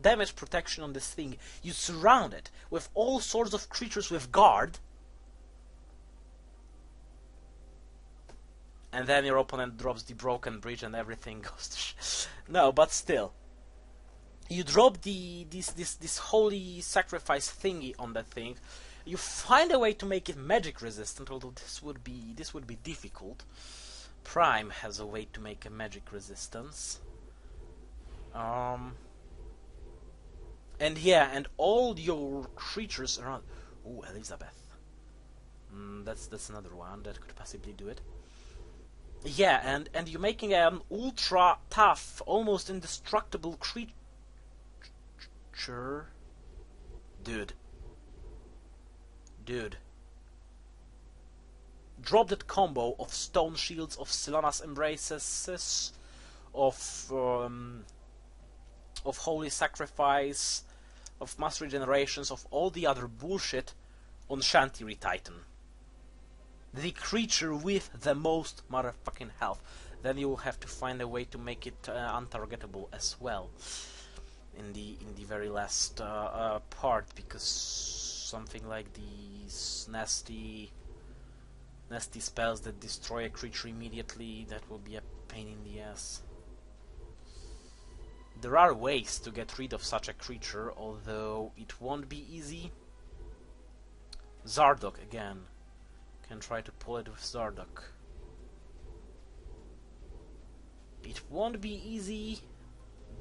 Speaker 1: damage protection on this thing. You surround it with all sorts of creatures with guard, and then your opponent drops the Broken Bridge and everything goes to no, but still. You drop this Holy Sacrifice thingy on that thing. You find a way to make it magic resistant, although this would be difficult. Prime has a way to make a magic resistance. And yeah, and all your creatures around. Ooh, Elizabeth. That's another one that could possibly do it. Yeah, and you're making an ultra tough, almost indestructible creature. Dude. Drop that combo of Stone Shields, of Sylvanas Embraces, of Holy Sacrifice, of Mass Regenerations, of all the other bullshit on Chantilly Titan. The creature with the most motherfucking health. Then you will have to find a way to make it untargetable as well in the very last part, because something like these nasty spells that destroy a creature immediately, that will be a pain in the ass. There are ways to get rid of such a creature, although it won't be easy. Zardok again. Can try to pull it with Zardok. It won't be easy,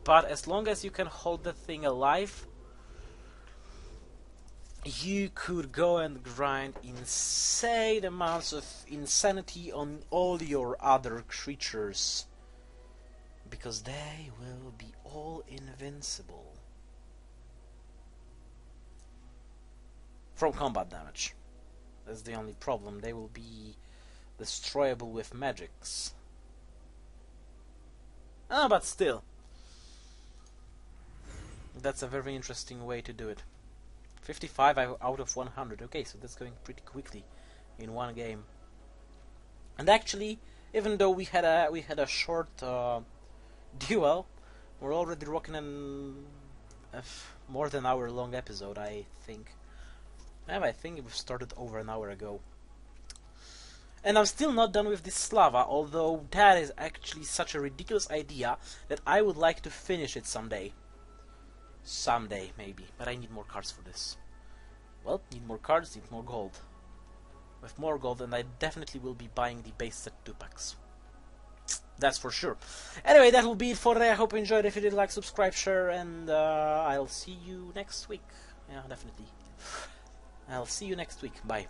Speaker 1: but as long as you can hold the thing alive, you could go and grind insane amounts of insanity on all your other creatures, because they will be all invincible from combat damage. That's the only problem. They will be destroyable with magics. But still, that's a very interesting way to do it. 55 out of 100. Okay, so that's going pretty quickly in one game. And actually, even though we had a short duel, we're already rocking a more than hour-long episode, I think. I think it started over an hour ago. And I'm still not done with this Slava, although that is actually such a ridiculous idea that I would like to finish it someday. Someday, maybe. But I need more cards for this. Well, need more cards, need more gold. With more gold, and I definitely will be buying the base set 2-packs. That's for sure. Anyway, that will be it for today. I hope you enjoyed. If you did, like, subscribe, share, and I'll see you next week. Yeah, definitely. I'll see you next week. Bye.